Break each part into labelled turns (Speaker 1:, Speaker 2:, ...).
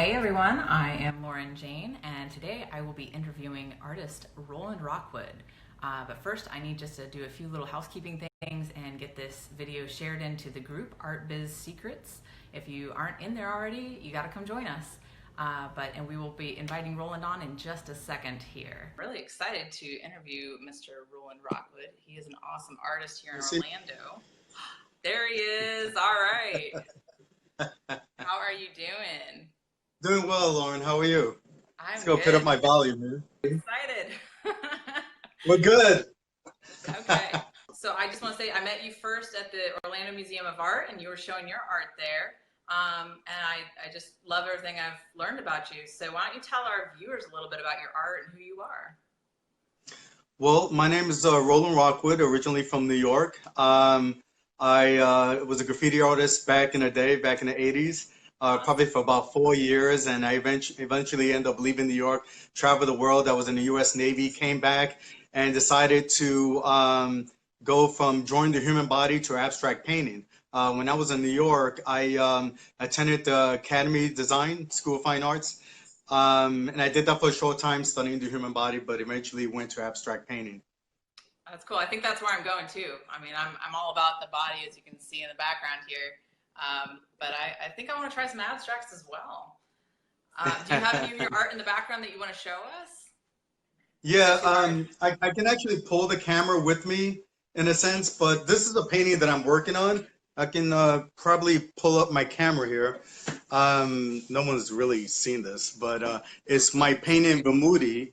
Speaker 1: Hey everyone, I am Lauren Jane, and today I will be interviewing artist Roland Rockwood. But first, I need just to do a few little housekeeping things and get this video shared into the group Art Biz Secrets. If you aren't in there already, you got to come join us. And we will be inviting Roland on in just a second here. Really excited to interview Mr. Roland Rockwood. He is an awesome artist here in Orlando. There he is. All right. How are you doing?
Speaker 2: Doing well, Lauren. How are you?
Speaker 1: I'm
Speaker 2: Let's go put up
Speaker 1: good.
Speaker 2: my volume, man.
Speaker 1: Excited.
Speaker 2: We're good.
Speaker 1: Okay. So I just want to say I met you first at the Orlando Museum of Art, and you were showing your art there. And I just love everything I've learned about you. So why don't you tell our viewers a little bit about your art and who you are?
Speaker 2: Well, my name is Roland Rockwood, originally from New York. I was a graffiti artist back in the day, back in the 80s, probably for about 4 years. And I eventually ended up leaving New York, traveled the world. I was in the U.S. Navy, came back and decided to go from drawing the human body to abstract painting. When I was in New York, I attended the Academy Design School of Fine Arts. And I did that for a short time, studying the human body, but eventually went to abstract painting.
Speaker 1: That's cool. I think that's where I'm going too. I mean, I'm all about the body, as you can see in the background here. But I think I want to try some abstracts as well. Do you have any of your art in the background that you want to show us?
Speaker 2: Yeah, I can actually pull the camera with me in a sense, but this is a painting that I'm working on. I can probably pull up my camera here. No one's really seen this, but it's my painting Bermuda.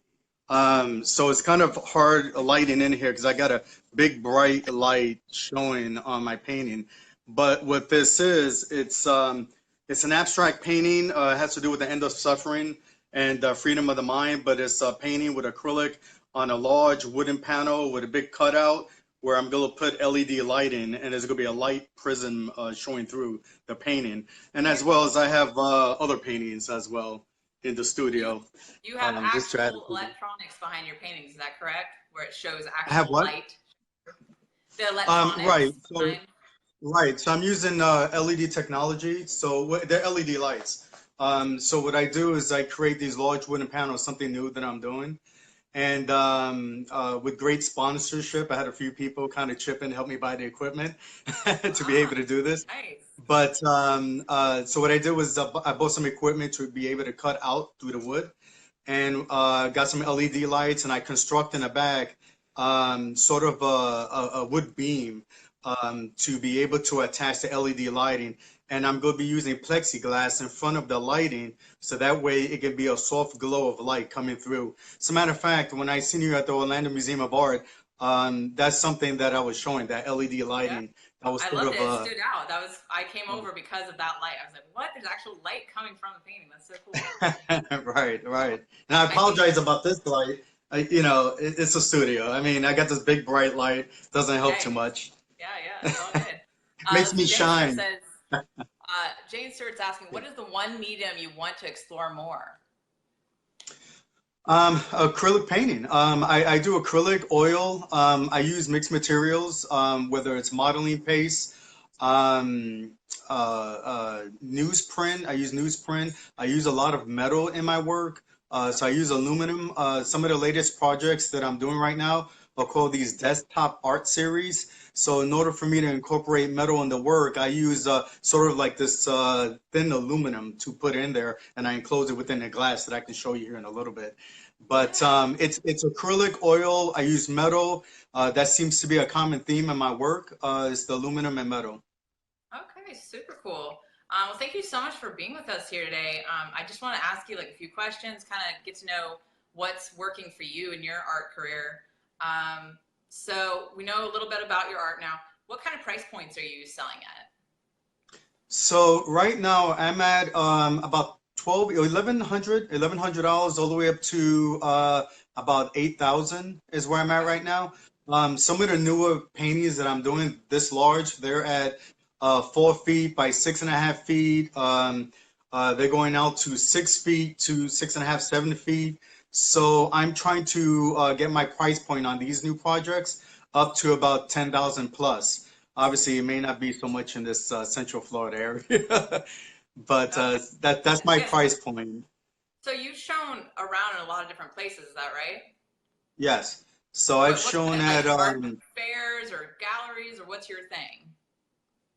Speaker 2: So it's kind of hard lighting in here because I got a big bright light showing on my painting. But what this is, it's an abstract painting. It has to do with the end of suffering and freedom of the mind, but it's a painting with acrylic on a large wooden panel with a big cutout where I'm going to put LED lighting, and there's going to be a light prism showing through the painting. And as well as I have other paintings as well in the studio.
Speaker 1: You have
Speaker 2: Just to add.
Speaker 1: actual electronics behind your paintings, is that correct? Where it shows
Speaker 2: I have
Speaker 1: actual
Speaker 2: what?
Speaker 1: light? The electronics
Speaker 2: Right. So,
Speaker 1: behind?
Speaker 2: right. So I'm using LED technology. So they're LED lights. So what I do is I create these large wooden panels, something new that I'm doing. And with great sponsorship, I had a few people kind of chip in, help me buy the equipment to be able to do this.
Speaker 1: Nice.
Speaker 2: But so what I did was I bought some equipment to be able to cut out through the wood, and got some LED lights, and I construct in the back sort of a wood beam to be able to attach the LED lighting. And I'm going to be using plexiglass in front of the lighting so that way it can be a soft glow of light coming through. As a matter of fact, when I seen you at the Orlando Museum of Art, that's something that I was showing, that LED
Speaker 1: Yeah.
Speaker 2: lighting. That was
Speaker 1: I
Speaker 2: sort
Speaker 1: loved
Speaker 2: of
Speaker 1: it. It stood out. I came over because of that light. I was like, what? There's actual light coming from the painting. That's so cool.
Speaker 2: right, right. And I
Speaker 1: I think,
Speaker 2: apologize about this light. It's a studio. I mean, I got this big bright light. Doesn't help too
Speaker 1: hey,
Speaker 2: much.
Speaker 1: yeah, it's all good.
Speaker 2: Makes
Speaker 1: Let's see,
Speaker 2: me
Speaker 1: Jane Stewart
Speaker 2: shine.
Speaker 1: says, Jane Stewart's asking, what is the one medium you want to explore more?
Speaker 2: Acrylic painting. I do acrylic, oil. I use mixed materials, whether it's modeling paste, um, newsprint. I use newsprint. I use a lot of metal in my work. So I use aluminum. Some of the latest projects that I'm doing right now are called these desktop art series. So in order for me to incorporate metal in the work, I use sort of like this thin aluminum to put in there, and I enclose it within a glass that I can show you here in a little bit. But
Speaker 1: Yeah.
Speaker 2: it's acrylic, oil. I use metal. That seems to be a common theme in my work. Is the aluminum and metal.
Speaker 1: Okay, super cool. Well, thank you so much for being with us here today. I just want to ask you like a few questions, kind of get to know what's working for you in your art career. So we know a little bit about your art now. What kind of price points are you selling at?
Speaker 2: So right now I'm at about 12, 1100, $1,100 all the way up to about 8,000 is where I'm at
Speaker 1: Okay.
Speaker 2: right now. Some of the newer paintings that I'm doing this large, they're at 4 feet by 6.5 feet. They're going out to 6 feet to 6.5, 7 feet. So I'm trying to get my price point on these new projects up to about 10,000 plus. Obviously, it may not be so much in this Central Florida area. but
Speaker 1: Okay.
Speaker 2: that's my
Speaker 1: Okay.
Speaker 2: price point.
Speaker 1: So you've shown around in a lot of different places, is that right?
Speaker 2: Yes. So I've
Speaker 1: What
Speaker 2: shown
Speaker 1: like
Speaker 2: at
Speaker 1: art fairs or galleries or what's your thing?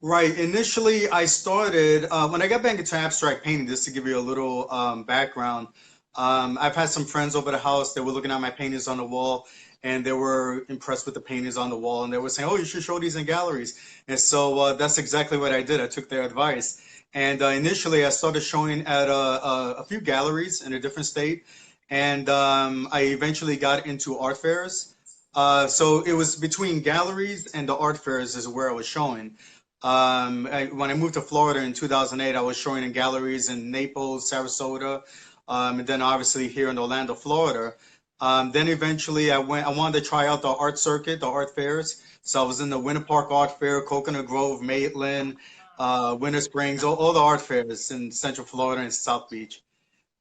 Speaker 2: right. Initially, I started when I got back into abstract painting. Just to give you a little background, I've had some friends over the house that were looking at my paintings on the wall, and they were impressed with the paintings on the wall, and they were saying, "Oh, you should show these in galleries." And so that's exactly what I did. I took their advice, and initially I started showing at a few galleries in a different state, and I eventually got into art fairs. So it was between galleries and the art fairs is where I was showing. When I moved to Florida in 2008, I was showing in galleries in Naples, Sarasota, and then obviously here in Orlando, Florida. Then eventually I wanted to try out the art circuit, the art fairs. So I was in the Winter Park Art Fair, Coconut Grove, Maitland, Winter Springs, all the art fairs in Central Florida and South Beach.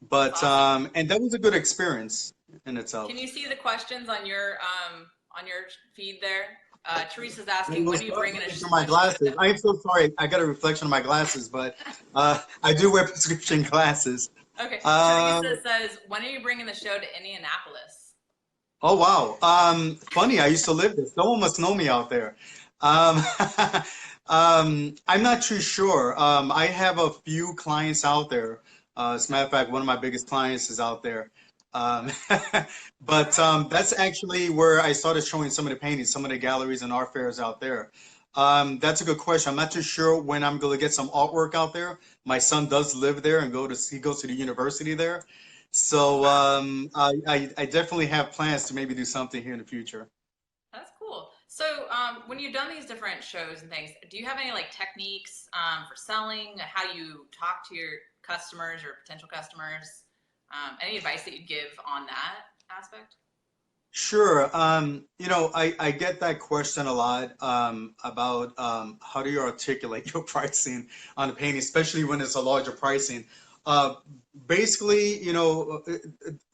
Speaker 1: That's
Speaker 2: But,
Speaker 1: awesome.
Speaker 2: and that was a good experience in
Speaker 1: Can
Speaker 2: itself.
Speaker 1: you see the questions on your feed there? Teresa's
Speaker 2: I
Speaker 1: asking,
Speaker 2: will
Speaker 1: when are you
Speaker 2: start
Speaker 1: bringing
Speaker 2: looking through
Speaker 1: a
Speaker 2: my
Speaker 1: show to?
Speaker 2: glasses. I am so sorry. I got a reflection of my glasses, but I do wear prescription glasses.
Speaker 1: Okay,
Speaker 2: Uh,
Speaker 1: Teresa says, when are you bringing the show to Indianapolis?
Speaker 2: oh wow. Funny. I used to live there. Someone must know me out there. Um, I'm not too sure. I have a few clients out there. As a matter of fact, one of my biggest clients is out there. Um,
Speaker 1: All
Speaker 2: but
Speaker 1: right.
Speaker 2: that's actually where I started showing some of the paintings, some of the galleries and art fairs out there. That's a good question. I'm not too sure when I'm going to get some artwork out there. My son does live there and he goes to the university there.
Speaker 1: Oh,
Speaker 2: So
Speaker 1: fun.
Speaker 2: I definitely have plans to maybe do something here in the future.
Speaker 1: That's cool. So, when you've done these different shows and things, do you have any like techniques for selling? How you talk to your customers or potential customers? Any advice that you'd give on that aspect?
Speaker 2: Sure. I get that question a lot about how do you articulate your pricing on a painting, especially when it's a larger pricing. Uh, Basically,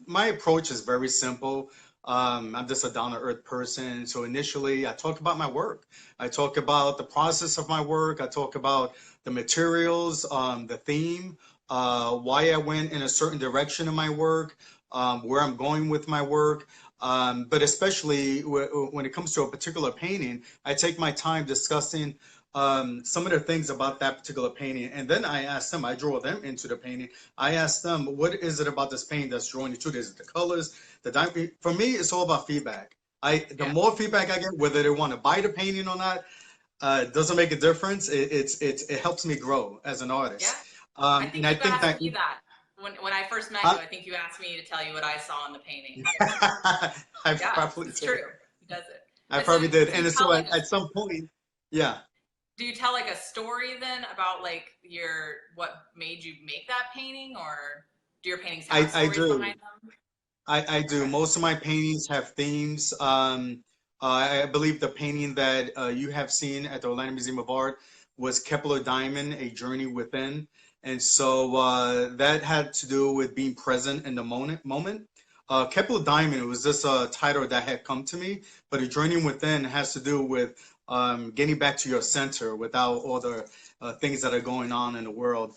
Speaker 2: my approach is very simple. I'm just a down-to-earth person. So initially, I talk about my work. I talk about the process of my work. I talk about the materials, the theme, why I went in a certain direction in my work, where I'm going with my work. But especially when it comes to a particular painting, I take my time discussing some of the things about that particular painting. And then I ask them, I draw them into the painting. I ask them, what is it about this painting that's drawing you to this? Is it the colors, the diamond? For me, it's all about feedback. The
Speaker 1: Yeah.
Speaker 2: more feedback I get, whether they want to buy the painting or not, it doesn't make a difference. It helps me grow as an
Speaker 1: Yeah.
Speaker 2: artist.
Speaker 1: I
Speaker 2: And
Speaker 1: think
Speaker 2: I
Speaker 1: you've
Speaker 2: think
Speaker 1: asked
Speaker 2: that
Speaker 1: me that. When I first met you,
Speaker 2: I,
Speaker 1: I think you asked me to tell you what I saw in the painting.
Speaker 2: I
Speaker 1: Yeah,
Speaker 2: probably
Speaker 1: it's
Speaker 2: did.
Speaker 1: true. He does it.
Speaker 2: I
Speaker 1: And so
Speaker 2: probably did.
Speaker 1: do you
Speaker 2: And
Speaker 1: tell
Speaker 2: so
Speaker 1: like a
Speaker 2: at some point, yeah.
Speaker 1: do you tell like a story then about like your what made you make that painting, or do your paintings have
Speaker 2: I
Speaker 1: stories
Speaker 2: do.
Speaker 1: behind them?
Speaker 2: I do.
Speaker 1: Okay.
Speaker 2: Most of my paintings have themes. I believe the painting that you have seen at the Orlando Museum of Art was Kepler Diamond, A Journey Within. And so that had to do with being present in the moment. Kepler Diamond was just a title that had come to me, but A Journey Within has to do with getting back to your center without all the things that are going on in the world.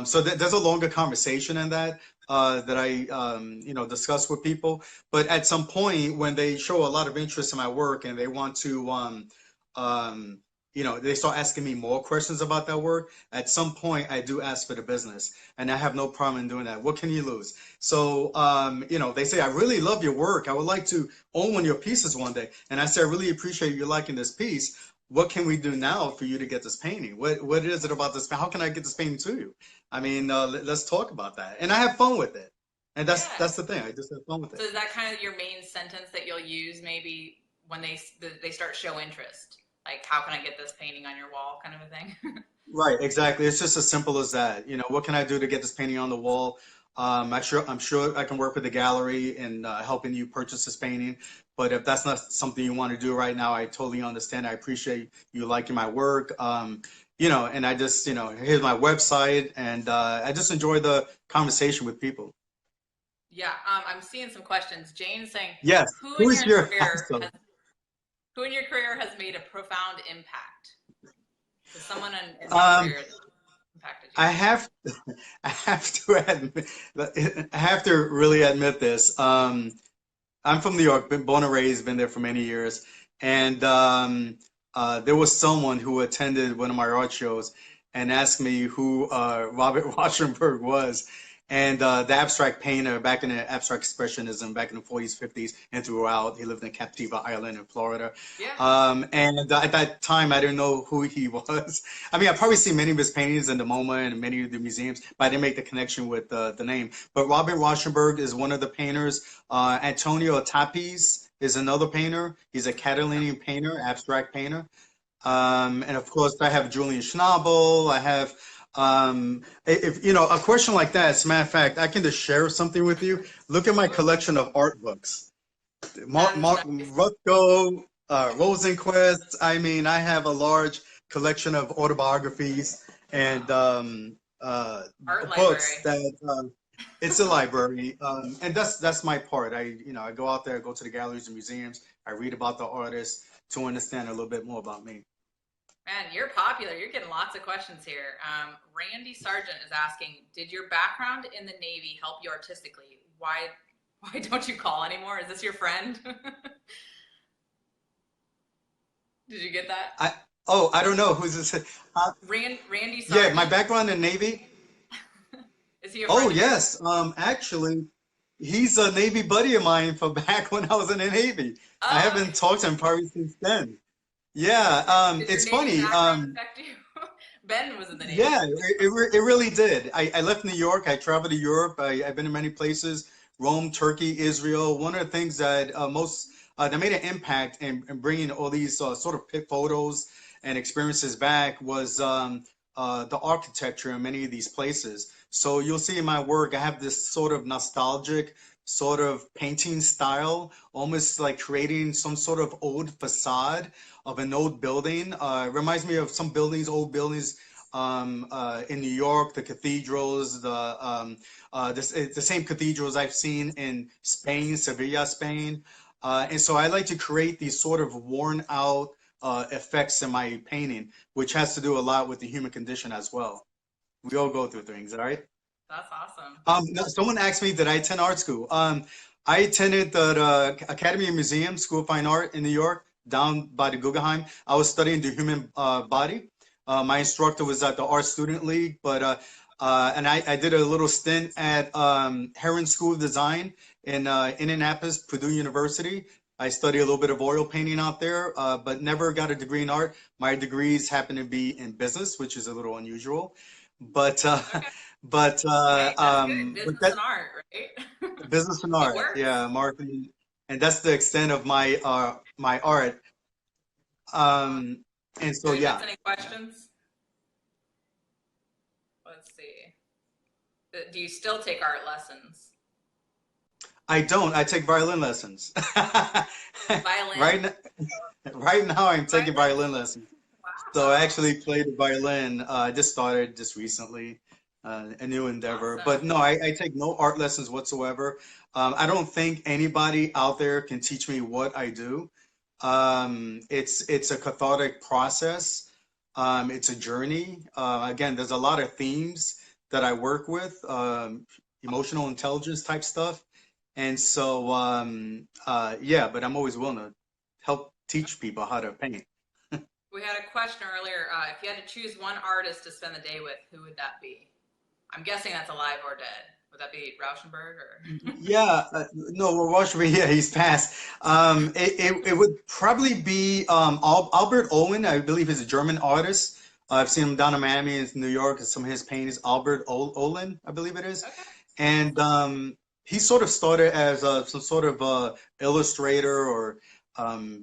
Speaker 2: So there's a longer conversation in that that I discuss with people. But at some point, when they show a lot of interest in my work and they want to, um, they start asking me more questions about that work. At some point, I do ask for the business, and I have no problem in doing that. What can you lose? So, they say, I really love your work. I would like to own one of your pieces one day. And I say, I really appreciate you liking this piece. What can we do now for you to get this painting? What is it about this? How can I get this painting to you? I mean, let's talk about that. And I have fun with it. And
Speaker 1: Yeah.
Speaker 2: that's the thing. I just have fun with
Speaker 1: So
Speaker 2: it.
Speaker 1: is that kind of your main sentence that you'll use maybe when they start show interest? Like, how can I get this painting on your wall, kind of a thing?
Speaker 2: Right, exactly. It's just as simple as that. What can I do to get this painting on the wall? I'm sure I can work with the gallery in helping you purchase this painting. But if that's not something you want to do right now, I totally understand. I appreciate you liking my work. And I just, here's my website, and I just enjoy the conversation with people.
Speaker 1: Yeah. I'm seeing some questions. Jane's saying,
Speaker 2: Yes.
Speaker 1: who
Speaker 2: Who
Speaker 1: in
Speaker 2: is
Speaker 1: your
Speaker 2: your
Speaker 1: career
Speaker 2: awesome?
Speaker 1: has who in your career has made a profound impact? So someone in your
Speaker 2: Um,
Speaker 1: career that impacted did you
Speaker 2: I
Speaker 1: do?
Speaker 2: have I have to admit, I have to really admit this. I'm from New York, been born and raised, been there for many years, and there was someone who attended one of my art shows and asked me who Robert Rauschenberg was, and the abstract painter back in the abstract expressionism back in the 40s, 50s, and throughout. He lived in Captiva Island in Florida,
Speaker 1: Yeah.
Speaker 2: and at that time I didn't know who he was. I mean, I've probably seen many of his paintings in the MoMA and many of the museums, but I didn't make the connection with the name. But Robert Rauschenberg is one of the painters. Antonio Tapiz is another painter. He's a Catalonian painter, abstract painter. And of course, I have Julian Schnabel. I have, if you know, a question like that. As a matter of fact, I can just share something with you. Look at my collection of art books.
Speaker 1: That's
Speaker 2: Martin
Speaker 1: nice.
Speaker 2: Rothko, Rosenquist. I mean, I have a large collection of autobiographies and
Speaker 1: Wow. Art
Speaker 2: books
Speaker 1: library.
Speaker 2: that it's a library, and that's my part. I go out there, go to the galleries and museums. I read about the artists to understand a little bit more about me.
Speaker 1: Man, you're popular. You're getting lots of questions here. Randy Sargent is asking, did your background in the Navy help you artistically? Why don't you call anymore? Is this your friend? Did you get that?
Speaker 2: I oh, I don't know who's this.
Speaker 1: Randy
Speaker 2: Yeah, my
Speaker 1: Sargent?
Speaker 2: background in Navy.
Speaker 1: Is he a
Speaker 2: Oh
Speaker 1: friend of yours?
Speaker 2: yes, actually, he's a Navy buddy of mine from back when I was in the Navy. I
Speaker 1: Oh,
Speaker 2: haven't talked to him probably since then. Yeah,
Speaker 1: did your
Speaker 2: it's
Speaker 1: Navy
Speaker 2: funny.
Speaker 1: background affect you? Ben was in the Navy.
Speaker 2: Yeah, it really did. I left New York. I traveled to Europe. I've been in many places, Rome, Turkey, Israel. One of the things that that made an impact in bringing all these sort of photos and experiences back was the architecture in many of these places. So you'll see in my work, I have this sort of nostalgic sort of painting style, almost like creating some sort of old facade of an old building. It reminds me of some buildings, old buildings in New York, the cathedrals, it's the same cathedrals I've seen in Spain, Sevilla, Spain. And so I like to create these sort of worn out effects in my painting, which has to do a lot with the human condition as well. We all go through things, all right?
Speaker 1: That's awesome.
Speaker 2: No, someone asked me, did I attend art school? I attended the Academy of Museum School of Fine Art in New York, down by the Guggenheim. I was studying the human body. My instructor was at the Art Student League, and I did a little stint at Herron School of Design in Indianapolis, Purdue University. I studied a little bit of oil painting out there, but never got a degree in art. My degrees happen to be in business, which is a little unusual. But
Speaker 1: Okay. Hey, that's good.
Speaker 2: but
Speaker 1: Business
Speaker 2: that
Speaker 1: and art, right?
Speaker 2: business and
Speaker 1: It
Speaker 2: art,
Speaker 1: works.
Speaker 2: yeah, marketing, and that's the extent of my art.
Speaker 1: Awesome.
Speaker 2: Um, and so
Speaker 1: Anybody
Speaker 2: yeah,
Speaker 1: got any questions? Let's see. Do you still take art lessons?
Speaker 2: I don't. I take violin lessons.
Speaker 1: Violin?
Speaker 2: Right now, right now I'm taking
Speaker 1: Violin?
Speaker 2: violin lessons. So I
Speaker 1: Wow.
Speaker 2: actually played the violin. I just started just recently, a new endeavor. But
Speaker 1: Awesome.
Speaker 2: no, I take no art lessons whatsoever. I don't think anybody out there can teach me what I do. It's a cathartic process. It's a journey. Again, there's a lot of themes that I work with, emotional intelligence type stuff. And so, yeah, but I'm always willing to help teach people how to paint.
Speaker 1: We had a question earlier. If you had to choose one artist to spend the day with, who would that be? I'm guessing that's alive or dead. Would that be Rauschenberg or?
Speaker 2: Yeah, no, well, Washington, yeah, he's passed. It would probably be Albert Owen. I believe he's a German artist. I've seen him down in Miami and New York, and some of his paintings. Olin, I believe it is.
Speaker 1: Okay.
Speaker 2: And he sort of started as some sort of illustrator or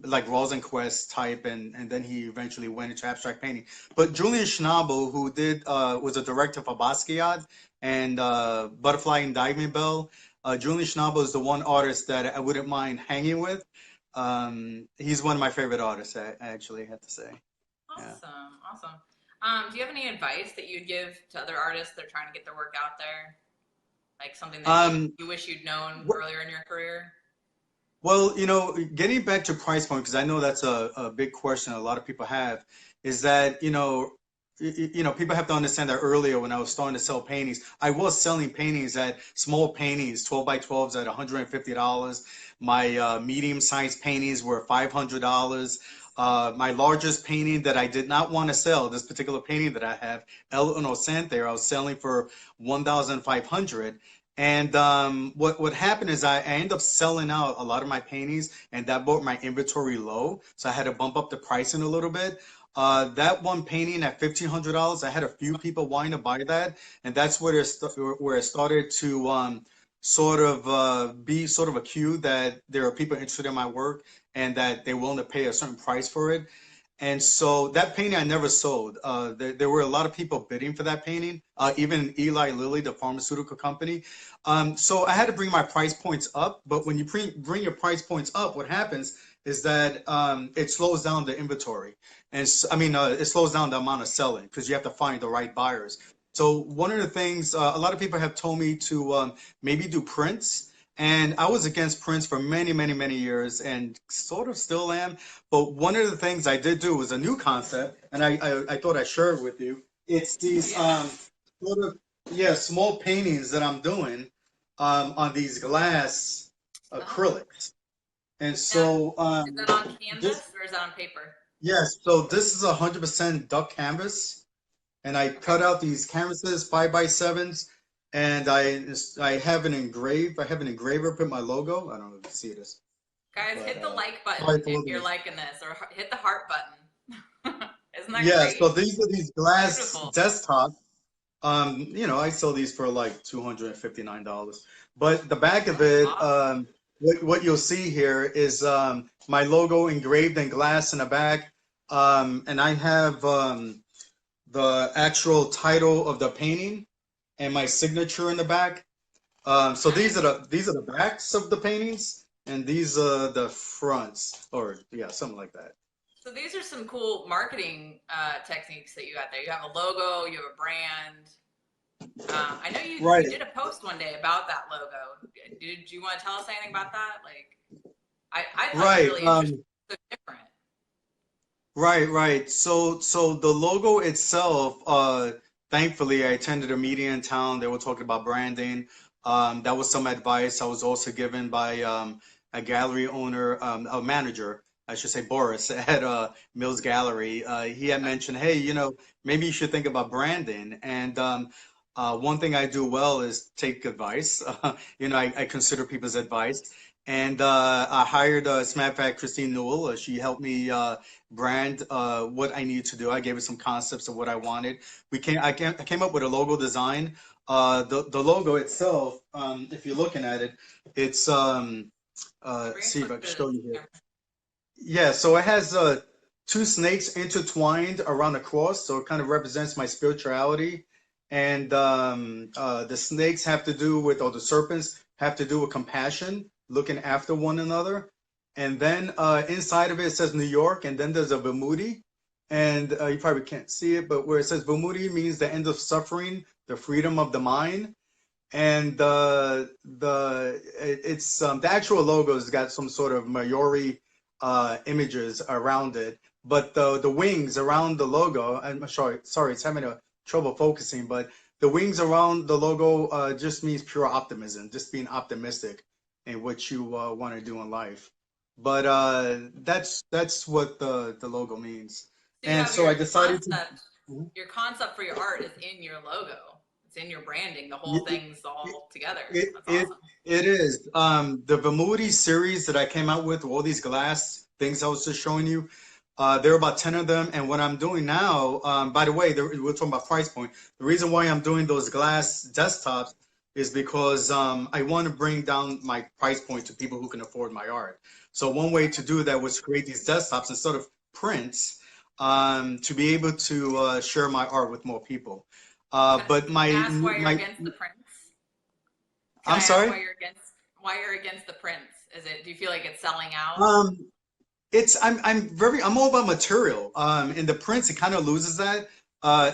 Speaker 2: like Rosenquist type, and then he eventually went into abstract painting. But Julian Schnabel, who did was a director for Basquiat and Butterfly and Diamond Bell. Julian Schnabel is the one artist that I wouldn't mind hanging with. He's one of my favorite artists, I actually have to say. Yeah.
Speaker 1: Awesome. Awesome. Do you have any advice that you'd give to other artists that are trying to get their work out there? Like something that
Speaker 2: Um,
Speaker 1: you wish you'd known earlier in your career?
Speaker 2: Well, getting back to price point, because I know that's a big question a lot of people have, is that, people have to understand that earlier when I was starting to sell paintings, I was selling paintings at small paintings, 12 by 12s at $150. My medium-sized paintings were $500. My largest painting that I did not want to sell, this particular painting that I have, El Inocente, I was selling for 1,500. And what happened is I ended up selling out a lot of my paintings, and that brought my inventory low. So I had to bump up the pricing a little bit. That one painting at $1,500, I had a few people wanting to buy that, and that's where it started to sort of be sort of a cue that there are people interested in my work and that they're willing to pay a certain price for it. And so that painting I never sold. There were a lot of people bidding for that painting, even Eli Lilly, the pharmaceutical company. So I had to bring my price points up. But when you bring your price points up, what happens is that it slows down the inventory. And it slows down the amount of selling because you have to find the right buyers. So one of the things a lot of people have told me to maybe do prints. And I was against prints for many, many, many years and sort of still am. But one of the things I did do was a new concept, and I thought I'd share it with you. It's these
Speaker 1: Yeah.
Speaker 2: sort of, yeah, small paintings that I'm doing on these glass
Speaker 1: Oh.
Speaker 2: acrylics. And
Speaker 1: Now,
Speaker 2: so
Speaker 1: is that on
Speaker 2: this,
Speaker 1: canvas or is that on paper?
Speaker 2: yes, so this is 100% duck canvas, and I
Speaker 1: Okay.
Speaker 2: cut out these canvases 5 by 7s, and I have an engraver put my logo. I don't know if you see this,
Speaker 1: Guys,
Speaker 2: but
Speaker 1: hit the like
Speaker 2: sorry
Speaker 1: button
Speaker 2: for
Speaker 1: if
Speaker 2: looking
Speaker 1: you're
Speaker 2: at it.
Speaker 1: liking this, or hit the heart button. Isn't that
Speaker 2: Yeah,
Speaker 1: great?
Speaker 2: so these are these glass
Speaker 1: Beautiful.
Speaker 2: desktops. I sell these for like $259. But the back of
Speaker 1: That's
Speaker 2: it,
Speaker 1: awesome.
Speaker 2: what you'll see here is my logo engraved in glass in the back. And I have the actual title of the painting and my signature in the back. So
Speaker 1: Nice.
Speaker 2: these are the backs of the paintings, and these are the fronts, or yeah, something like that.
Speaker 1: So these are some cool marketing techniques that you got there. You have a logo, you have a brand. I know you
Speaker 2: Right,
Speaker 1: did a post one day about that logo. Did you want to tell us anything about that? Like, I thought it was
Speaker 2: right.
Speaker 1: really interesting, so different.
Speaker 2: Right. So the logo itself, thankfully, I attended a meeting in town. They were talking about branding. That was some advice I was also given by a gallery owner, a manager, I should say, Boris at Mills Gallery. He had mentioned, hey, maybe you should think about branding. And one thing I do well is take advice. I consider people's advice. And I hired, as a matter of fact, Christine Newell. She helped me brand what I needed to do. I gave her some concepts of what I wanted. I came up with a logo design. The logo itself, if you're looking at it, it's
Speaker 1: Bring it
Speaker 2: see if
Speaker 1: closer
Speaker 2: I can
Speaker 1: to
Speaker 2: show you
Speaker 1: the
Speaker 2: here.
Speaker 1: camera.
Speaker 2: Yeah, so it has two snakes intertwined around the cross, so it kind of represents my spirituality. And the snakes have to do with, or the serpents have to do with compassion, looking after one another. And then inside of it, it says New York, and then there's a Vimudi. And you probably can't see it, but where it says Vimudi means the end of suffering, the freedom of the mind. And the actual logo's got some sort of Maori images around it, but the wings around the logo, I'm sorry, it's having a trouble focusing, but the wings around the logo just means pure optimism, just being optimistic in what you want to do in life. But that's what the logo means.
Speaker 1: So you
Speaker 2: And
Speaker 1: have
Speaker 2: so I decided to.
Speaker 1: your concept for your art is in your logo. It's in your branding. The whole
Speaker 2: Mhm.
Speaker 1: thing's all together.
Speaker 2: It
Speaker 1: That's
Speaker 2: it
Speaker 1: awesome.
Speaker 2: it is. The Vimudi series that I came out with, all these glass things I was just showing you, there are about 10 of them. And what I'm doing now, by the way, we're talking about price point. The reason why I'm doing those glass desktops is because I want to bring down my price point to people who can afford my art. So one way to do that was create these desktops instead of prints, to be able to share my art with more people. But
Speaker 1: Can I
Speaker 2: my
Speaker 1: ask why you're
Speaker 2: my
Speaker 1: against the prints? Can
Speaker 2: I'm
Speaker 1: I ask
Speaker 2: sorry.
Speaker 1: why you're against the prints? Do you feel like it's selling out?
Speaker 2: Um, I'm all about material. In the prints, it kind of loses that.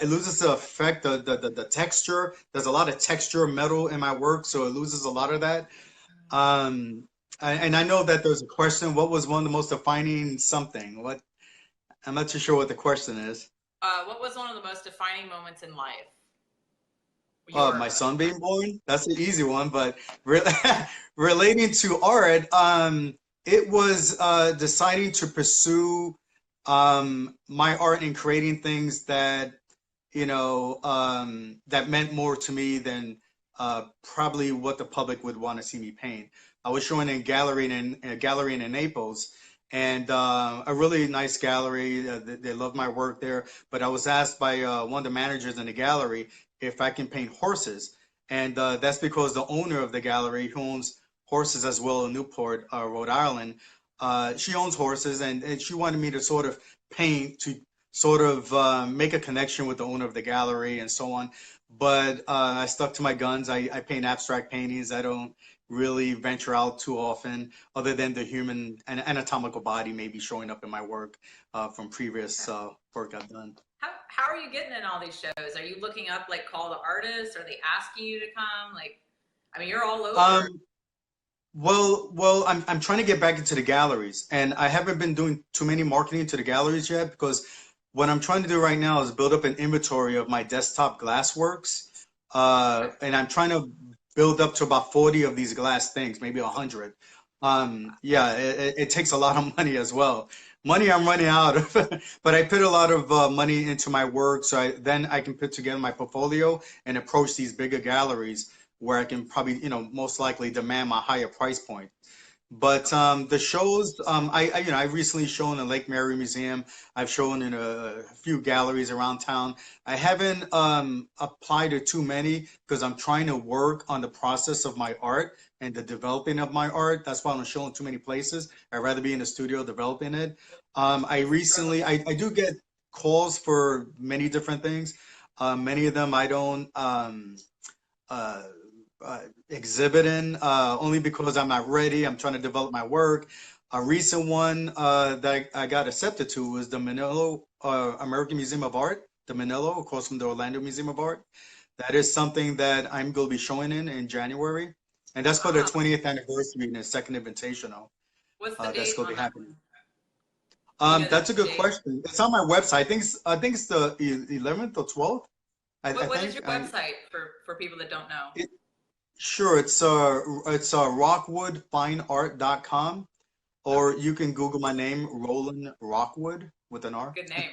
Speaker 2: It loses the effect, the texture. There's a lot of texture metal in my work, so it loses a lot of that. And I know that there's a question, what was one of the most defining something? What I'm not too sure what the question is.
Speaker 1: What was one of the most defining moments in life?
Speaker 2: My
Speaker 1: Your
Speaker 2: son being born, that's an easy one, but re relating to art, it was deciding to pursue my art and creating things that that meant more to me than probably what the public would want to see me paint. I was showing in a gallery in Naples, and a really nice gallery. They loved my work there. But I was asked by one of the managers in the gallery if I can paint horses, and that's because the owner of the gallery, who owns horses as well in Newport, Rhode Island, she owns horses, and she wanted me to sort of paint to sort of make a connection with the owner of the gallery and so on. But I stuck to my guns. I paint abstract paintings. I don't really venture out too often, other than the human and anatomical body maybe showing up in my work from previous work I've done.
Speaker 1: how are you getting in all these shows? Are you looking up like call to artists? Are they asking you to come? Like, I mean, you're all over.
Speaker 2: Um, I'm trying to get back into the galleries, and I haven't been doing too many marketing to the galleries yet because what I'm trying to do right now is build up an inventory of my desktop glass works,
Speaker 1: Okay.
Speaker 2: and I'm trying to build up to about 40 of these glass things, maybe 100. Yeah, it takes a lot of money as well. Money I'm running out of, but I put a lot of money into my work, so then I can put together my portfolio and approach these bigger galleries where I can probably, most likely demand my higher price point. But
Speaker 1: Okay.
Speaker 2: the shows, I've recently shown in Lake Mary Museum. I've shown in a few galleries around town. I haven't applied to too many because I'm trying to work on the process of my art and the developing of my art. That's why I'm showing too many places. I'd rather be in the studio developing it. I do get calls for many different things. Many of them I don't. Uh, Exhibit in only because I'm not ready. I'm trying to develop my work. A recent one that I got accepted to was the Manila American Museum of Art, the Manila, across from the Orlando Museum of Art. That is something that I'm going to be showing in January. And that's for the
Speaker 1: Wow.
Speaker 2: 20th anniversary and the second invitational
Speaker 1: What's the
Speaker 2: that's
Speaker 1: date
Speaker 2: going to
Speaker 1: on
Speaker 2: be
Speaker 1: that
Speaker 2: happening.
Speaker 1: one? Do you know
Speaker 2: That's a
Speaker 1: the
Speaker 2: good
Speaker 1: date?
Speaker 2: question. It's on my website. I think it's the 11th or 12th. I
Speaker 1: What is your
Speaker 2: think.
Speaker 1: website for people that don't know?
Speaker 2: Sure, it's rockwoodfineart.com,
Speaker 1: Okay.
Speaker 2: or you can Google my name, Roland Rockwood with an R.
Speaker 1: Good name.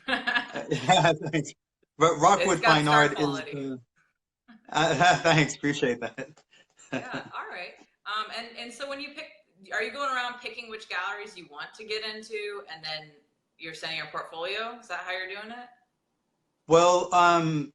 Speaker 2: Yeah, thanks. But
Speaker 1: It's
Speaker 2: Rockwood
Speaker 1: got
Speaker 2: Fine
Speaker 1: star
Speaker 2: Art is
Speaker 1: quality.
Speaker 2: thanks, appreciate that.
Speaker 1: Yeah. All right. And so when you pick, are you going around picking which galleries you want to get into, and then you're sending your portfolio? Is that how you're doing it?
Speaker 2: Well, I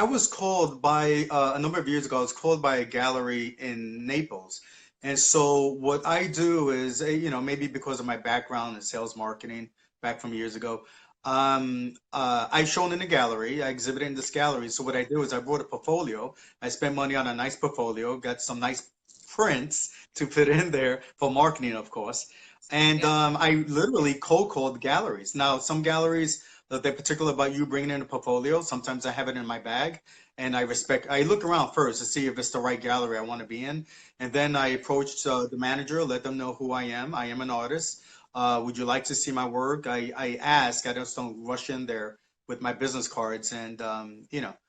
Speaker 2: was called by a number of years ago, I was called by a gallery in Naples. And so what I do is, maybe because of my background in sales marketing back from years ago, I've shown in the gallery, I exhibited in this gallery. So what I do is I brought a portfolio. I spent money on a nice portfolio, got some nice prints to put in there for marketing, of course. And
Speaker 1: Yeah.
Speaker 2: I literally cold called galleries. Now, some galleries, they're particular about you bringing in a portfolio. Sometimes I have it in my bag, and I look around first to see if it's the right gallery I want to be in. And then I
Speaker 1: Right.
Speaker 2: approach the manager, let them know who I am. I am an artist. Would you like to see my work? I ask, I just don't rush in there with my business cards and,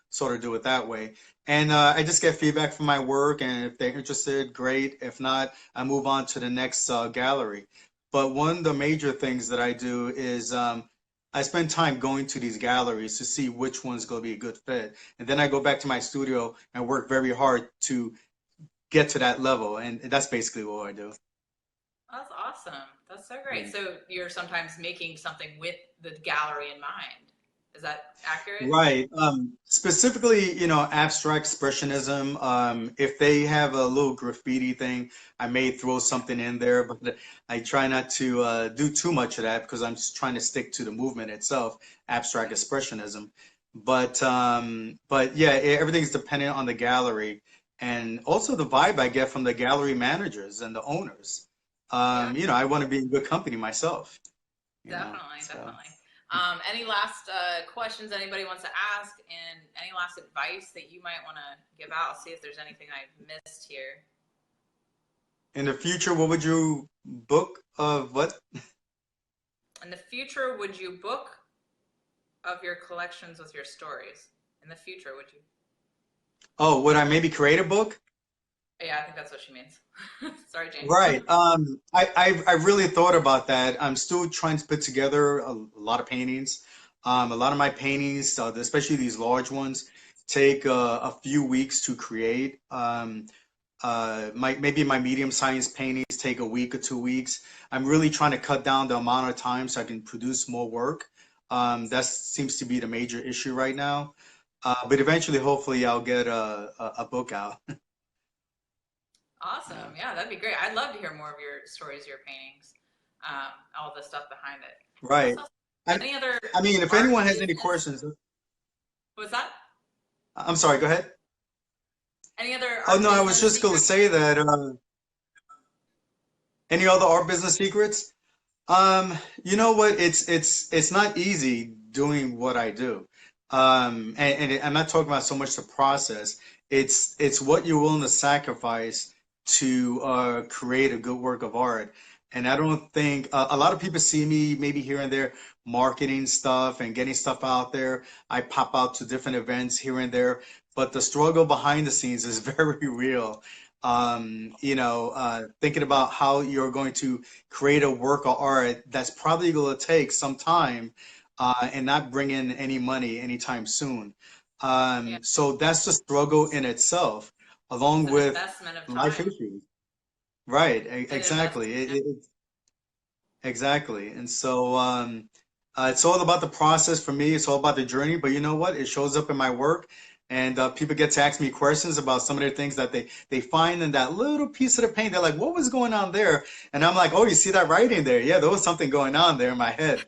Speaker 2: sort of do it that way. And I just get feedback from my work, and if they're interested, great. If not, I move on to the next gallery. But one of the major things that I do is I spend time going to these galleries to see which one's going to be a good fit. And then I go back to my studio and work very hard to get to that level. And that's basically what I do.
Speaker 1: That's awesome. That's so great.
Speaker 2: Yeah.
Speaker 1: So you're sometimes making something with the gallery in mind. Is that accurate?
Speaker 2: Right. Specifically, abstract expressionism. If they have a little graffiti thing, I may throw something in there, but I try not to do too much of that because I'm just trying to stick to the movement itself, abstract
Speaker 1: Right.
Speaker 2: expressionism. But yeah, everything's dependent on the gallery and also the vibe I get from the gallery managers and the owners.
Speaker 1: Yeah.
Speaker 2: I want to be in good company myself,
Speaker 1: Definitely.
Speaker 2: so.
Speaker 1: Definitely. Any last questions anybody wants to ask, and any last advice that you might want to give out? I'll see if there's anything I've missed here.
Speaker 2: In the future, what would you book of what?
Speaker 1: In the future, would you book of your collections with your stories in the future, would you?
Speaker 2: Oh, would I maybe create a book?
Speaker 1: Yeah, I think that's what she means. Sorry, Jane.
Speaker 2: Right. I really thought about that. I'm still trying to put together a lot of paintings. A lot of my paintings, especially these large ones, take a few weeks to create. Maybe my medium-sized paintings take a week or 2 weeks. I'm really trying to cut down the amount of time so I can produce more work. That seems to be the major issue right now. But eventually, hopefully, I'll get a book out. Yeah.
Speaker 1: Awesome. Yeah, that'd be great. I'd love to hear more of your stories, your paintings, all the stuff behind it.
Speaker 2: Right.
Speaker 1: What's else?
Speaker 2: I,
Speaker 1: Any other
Speaker 2: I mean, if
Speaker 1: art
Speaker 2: anyone has any
Speaker 1: business?
Speaker 2: questions,
Speaker 1: Was that?
Speaker 2: I'm sorry, go ahead.
Speaker 1: Any other
Speaker 2: Oh,
Speaker 1: art
Speaker 2: no, I was
Speaker 1: business
Speaker 2: just going to
Speaker 1: secrets?
Speaker 2: say that any other art business secrets? You know what? It's not easy doing what I do. I'm not talking about so much the process. It's what you're willing to sacrifice to create a good work of art. And I don't think a lot of people see me maybe here and there marketing stuff and getting stuff out there. I pop out to different events here and there, but the struggle behind the scenes is very real. Thinking about how you're going to create a work of art that's probably going to take some time and not bring in any money anytime soon.
Speaker 1: Yeah,
Speaker 2: So that's the struggle in itself,
Speaker 1: it's
Speaker 2: along
Speaker 1: an
Speaker 2: with
Speaker 1: investment of
Speaker 2: life
Speaker 1: time.
Speaker 2: issues. Right,
Speaker 1: It's an
Speaker 2: exactly.
Speaker 1: investment. Yeah.
Speaker 2: Exactly. And so it's all about the process for me. It's all about the journey. But you know what? It shows up in my work. And people get to ask me questions about some of the things that they find in that little piece of the paint. They're like, what was going on there? And I'm like, oh, you see that writing there? Yeah, there was something going on there in my head.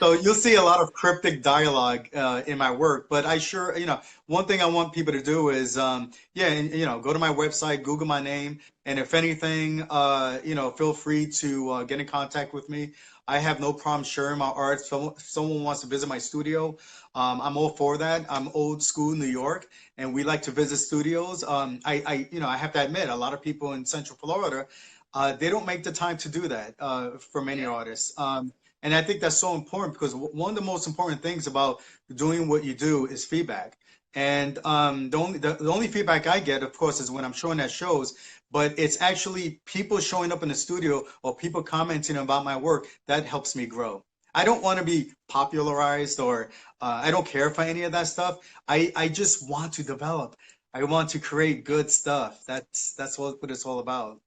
Speaker 2: So you'll see a lot of cryptic dialogue in my work. But I sure, one thing I want people to do is, yeah, and, go to my website, Google my name. And if anything, feel free to get in contact with me. I have no problem sharing my art. So if someone wants to visit my studio, I'm all for that. I'm old school New York, and we like to visit studios. I have to admit, a lot of people in Central Florida, they don't make the time to do that for many
Speaker 1: Yeah.
Speaker 2: artists. And I think that's so important because one of the most important things about doing what you do is feedback. And the only feedback I get, of course, is when I'm showing at shows, but it's actually people showing up in the studio or people commenting about my work that helps me grow. I don't want to be popularized or I don't care for any of that stuff. I just want to develop. I want to create
Speaker 1: Yeah.
Speaker 2: good stuff. That's what it's all about.